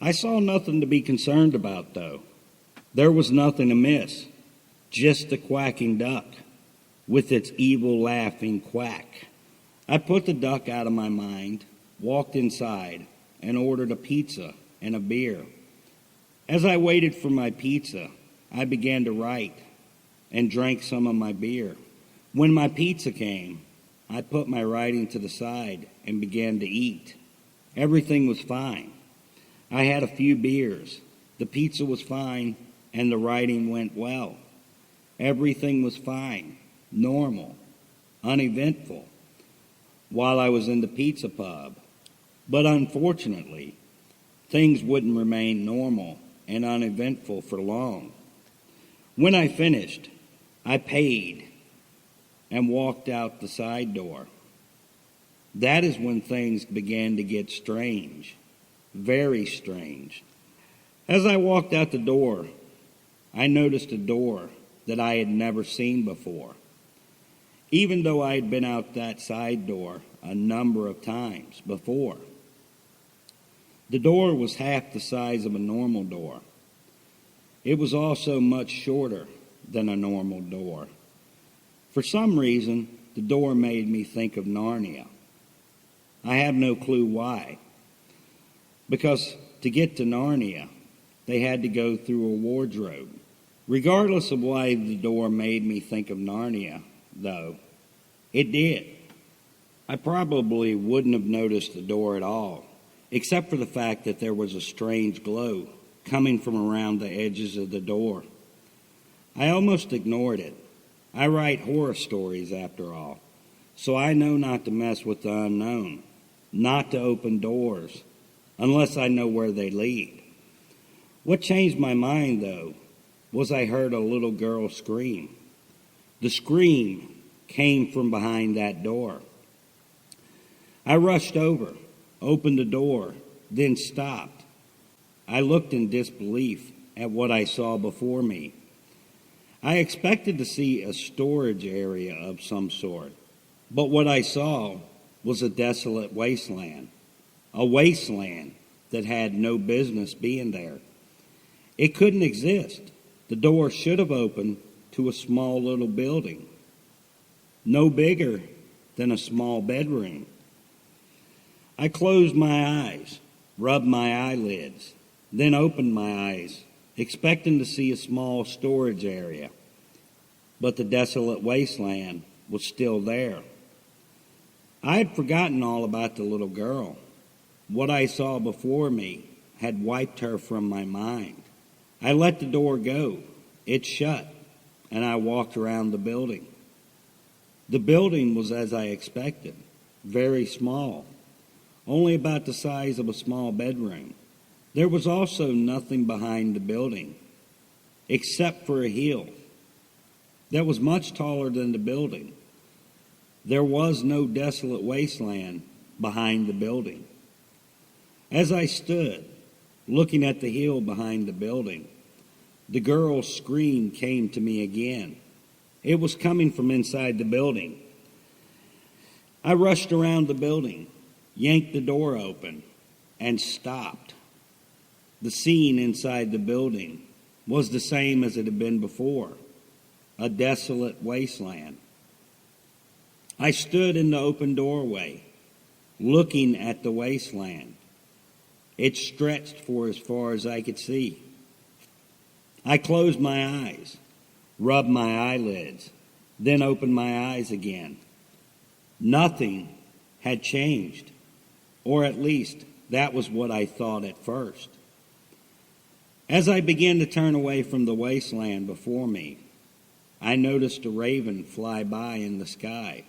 I saw nothing to be concerned about, though. There was nothing amiss, just a quacking duck with its evil laughing quack. I put the duck out of my mind, walked inside, and ordered a pizza and a beer. As I waited for my pizza, I began to write and drank some of my beer. When my pizza came, I put my writing to the side and began to eat. Everything was fine. I had a few beers. The pizza was fine, and the writing went well. Everything was fine, normal, uneventful, while I was in the pizza pub. But unfortunately, things wouldn't remain normal and uneventful for long. When I finished, I paid and walked out the side door. That is when things began to get strange, very strange. As I walked out the door, I noticed a door that I had never seen before, even though I had been out that side door a number of times before. The door was half the size of a normal door. It was also much shorter than a normal door. For some reason, the door made me think of Narnia. I have no clue why. Because to get to Narnia, they had to go through a wardrobe. Regardless of why the door made me think of Narnia, though, it did. I probably wouldn't have noticed the door at all, except for the fact that there was a strange glow coming from around the edges of the door. I almost ignored it. I write horror stories, after all, so I know not to mess with the unknown, not to open doors, unless I know where they lead. What changed my mind, though, was I heard a little girl scream. The scream came from behind that door. I rushed over, opened the door, then stopped. I looked in disbelief at what I saw before me. I expected to see a storage area of some sort, but what I saw was a desolate wasteland, a wasteland that had no business being there. It couldn't exist. The door should have opened to a small little building, no bigger than a small bedroom. I closed my eyes, rubbed my eyelids, then opened my eyes, expecting to see a small storage area. But the desolate wasteland was still there. I had forgotten all about the little girl. What I saw before me had wiped her from my mind. I let the door go. It shut, and I walked around the building. The building was as I expected, very small, only about the size of a small bedroom. There was also nothing behind the building, except for a hill that was much taller than the building. There was no desolate wasteland behind the building. As I stood, looking at the hill behind the building, the girl's scream came to me again. It was coming from inside the building. I rushed around the building, yanked the door open, and stopped. The scene inside the building was the same as it had been before, a desolate wasteland. I stood in the open doorway, looking at the wasteland. It stretched for as far as I could see. I closed my eyes, rubbed my eyelids, then opened my eyes again. Nothing had changed, or at least that was what I thought at first. As I began to turn away from the wasteland before me, I noticed a raven fly by in the sky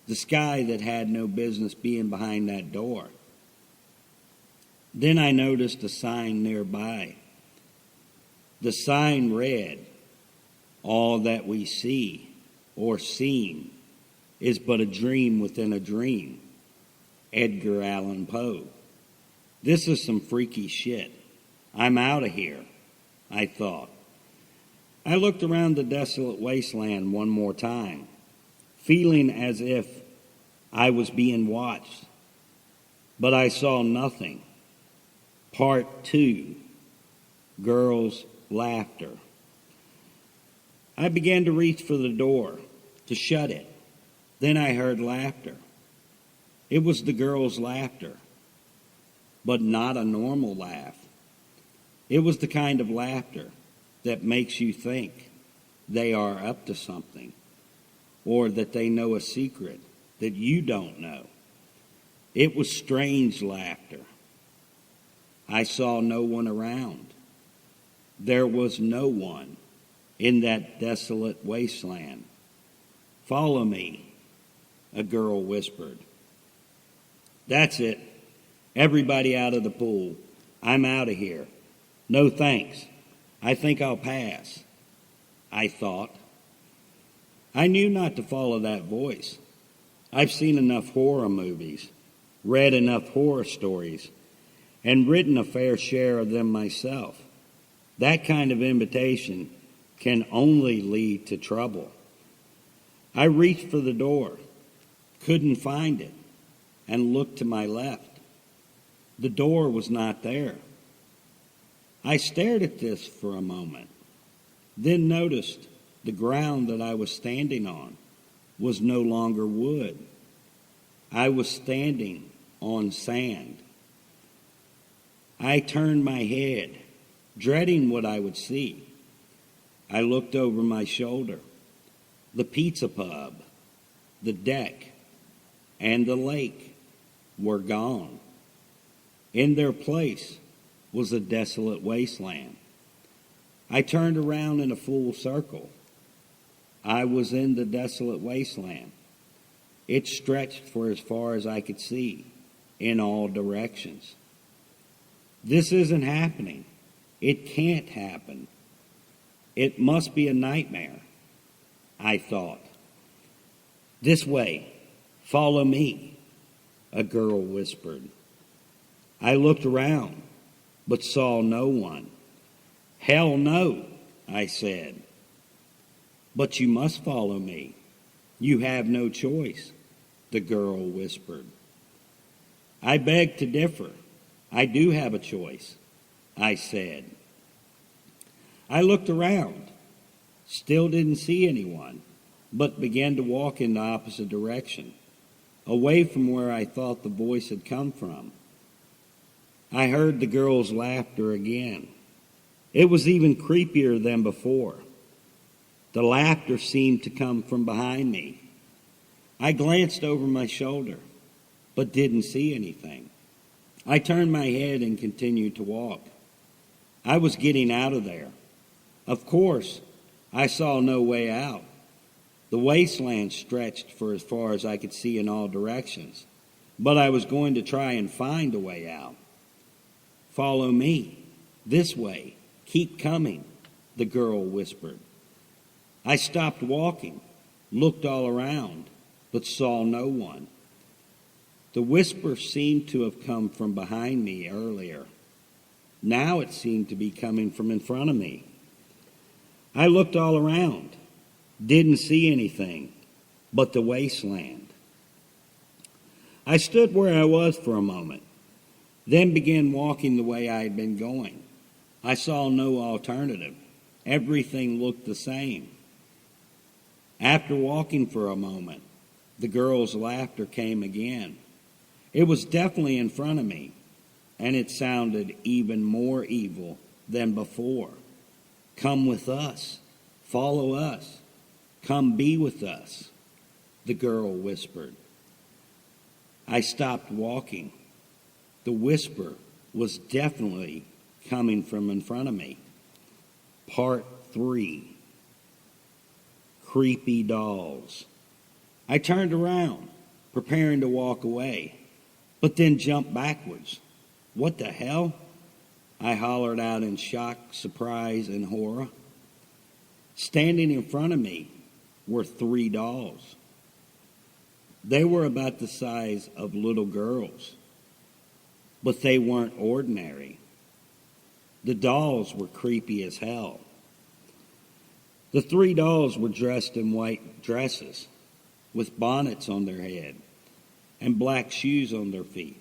that had no business being behind that door. Then I noticed a sign nearby. The sign read, "All that we see or seem is but a dream within a dream." Edgar Allan Poe. This is some freaky shit. I'm out of here, I thought. I looked around the desolate wasteland one more time, feeling as if I was being watched, but I saw nothing. Part 2. Girls' Laughter. I began to reach for the door to shut it. Then I heard laughter. It was the girls' laughter, but not a normal laugh. It was the kind of laughter that makes you think they are up to something, or that they know a secret that you don't know. It was strange laughter. I saw no one around. There was no one in that desolate wasteland. "Follow me," a girl whispered. "That's it. Everybody out of the pool. I'm out of here. No thanks. I think I'll pass," I thought. I knew not to follow that voice. I've seen enough horror movies, read enough horror stories, and written a fair share of them myself. That kind of invitation can only lead to trouble. I reached for the door, couldn't find it, and looked to my left. The door was not there. I stared at this for a moment, then noticed the ground that I was standing on was no longer wood. I was standing on sand. I turned my head, dreading what I would see. I looked over my shoulder. The pizza pub, the deck, and the lake were gone. In their place was a desolate wasteland. I turned around in a full circle. I was in the desolate wasteland. It stretched for as far as I could see, in all directions. This isn't happening. It can't happen. It must be a nightmare, I thought. "This way. Follow me," a girl whispered. I looked around, but saw no one. "Hell no," I said. "But you must follow me. You have no choice," the girl whispered. "I beg to differ. I do have a choice," I said. I looked around, still didn't see anyone, but began to walk in the opposite direction, away from where I thought the voice had come from. I heard the girl's laughter again. It was even creepier than before. The laughter seemed to come from behind me. I glanced over my shoulder, but didn't see anything. I turned my head and continued to walk. I was getting out of there. Of course, I saw no way out. The wasteland stretched for as far as I could see in all directions, but I was going to try and find a way out. "Follow me. This way. Keep coming," the girl whispered. I stopped walking, looked all around, but saw no one. The whisper seemed to have come from behind me earlier. Now it seemed to be coming from in front of me. I looked all around, didn't see anything but the wasteland. I stood where I was for a moment, then began walking the way I had been going. I saw no alternative. Everything looked the same. After walking for a moment, the girl's laughter came again. It was definitely in front of me, and it sounded even more evil than before. "Come with us. Follow us. Come be with us," the girl whispered. I stopped walking. The whisper was definitely coming from in front of me. Part 3. Creepy dolls. I turned around, preparing to walk away, but then jumped backwards. "What the hell?" I hollered out in shock, surprise, and horror. Standing in front of me were 3 dolls. They were about the size of little girls, but they weren't ordinary. The dolls were creepy as hell. The 3 dolls were dressed in white dresses, with bonnets on their head and black shoes on their feet.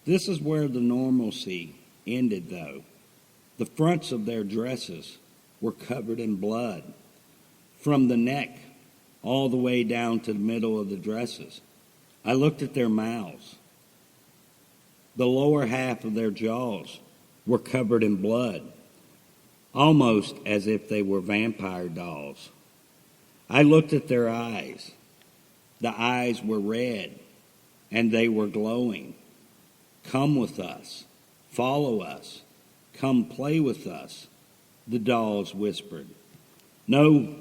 This is where the normalcy ended, though. The fronts of their dresses were covered in blood, from the neck all the way down to the middle of the dresses. I looked at their mouths. The lower half of their jaws were covered in blood, almost as if they were vampire dolls. I looked at their eyes. The eyes were red, and they were glowing. Come with us. Follow us. Come play with us, the dolls whispered. No,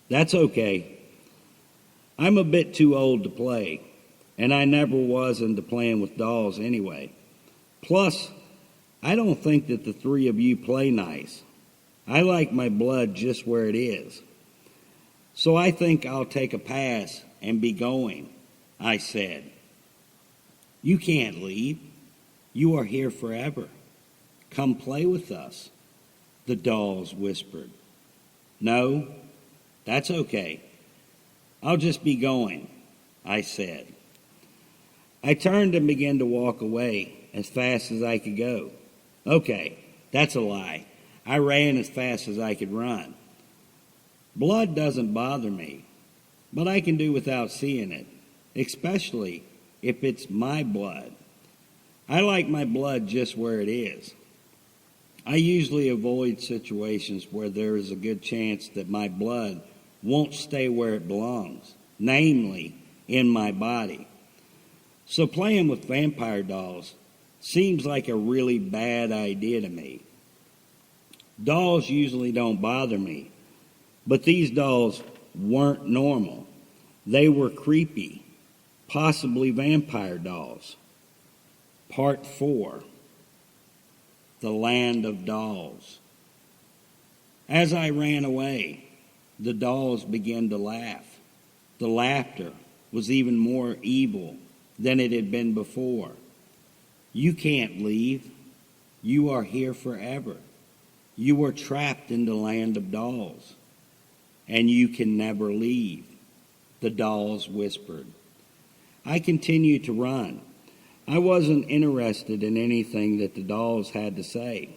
that's okay. I'm a bit too old to play, and I never was into playing with dolls anyway. Plus, I don't think that the three of you play nice. I like my blood just where it is. So I think I'll take a pass and be going, I said. You can't leave. You are here forever. Come play with us, the dolls whispered. No, that's okay. I'll just be going, I said. I turned and began to walk away as fast as I could go. Okay, that's a lie. I ran as fast as I could run. Blood doesn't bother me, but I can do without seeing it, especially if it's my blood. I like my blood just where it is. I usually avoid situations where there is a good chance that my blood won't stay where it belongs, namely in my body. So playing with vampire dolls seems like a really bad idea to me. Dolls usually don't bother me, but these dolls weren't normal. They were creepy, possibly vampire dolls. Part 4. The Land of Dolls. As I ran away, the dolls began to laugh. The laughter was even more evil than it had been before. You can't leave. You are here forever. You are trapped in the land of dolls, and you can never leave, the dolls whispered. I continued to run. I wasn't interested in anything that the dolls had to say.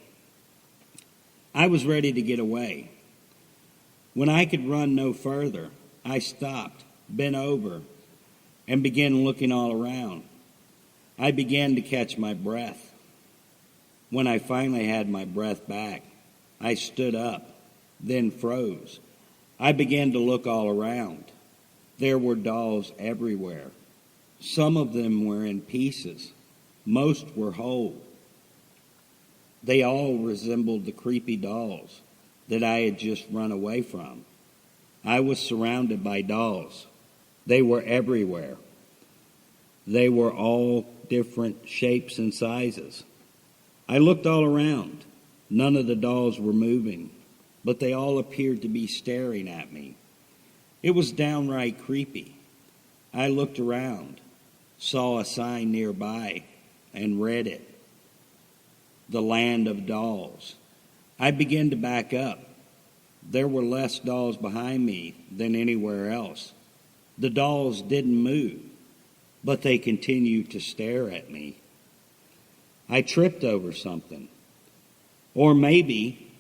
I was ready to get away. When I could run no further, I stopped, bent over, and began looking all around. I began to catch my breath. When I finally had my breath back, I stood up, then froze. I began to look all around. There were dolls everywhere. Some of them were in pieces. Most were whole. They all resembled the creepy dolls that I had just run away from. I was surrounded by dolls. They were everywhere. They were all different shapes and sizes. I looked all around. None of the dolls were moving, but they all appeared to be staring at me. It was downright creepy. I looked around, saw a sign nearby, and read it. The Land of Dolls. I began to back up. There were less dolls behind me than anywhere else. The dolls didn't move, but they continued to stare at me. I tripped over something. Or maybe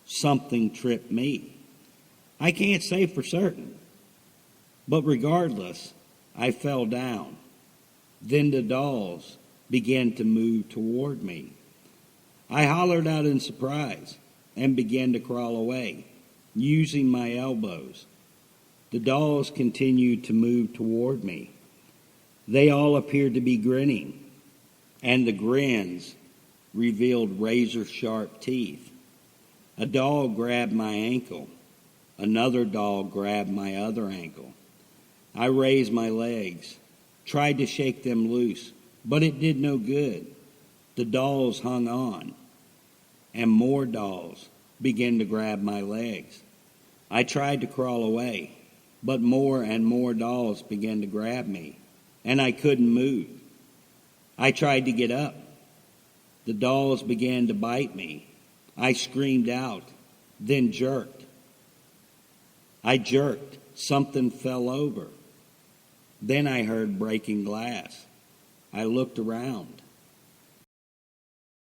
something tripped me. I can't say for certain. But regardless, I fell down. Then the dolls began to move toward me. I hollered out in surprise and began to crawl away, using my elbows. The dolls continued to move toward me. They all appeared to be grinning, and the grins revealed razor-sharp teeth. A doll grabbed my ankle. Another doll grabbed my other ankle. I raised my legs, tried to shake them loose, but it did no good. The dolls hung on, and more dolls began to grab my legs. I tried to crawl away, but more and more dolls began to grab me, and I couldn't move. I tried to get up. The dolls began to bite me. I screamed out, then jerked. I jerked. Something fell over. Then I heard breaking glass. I looked around.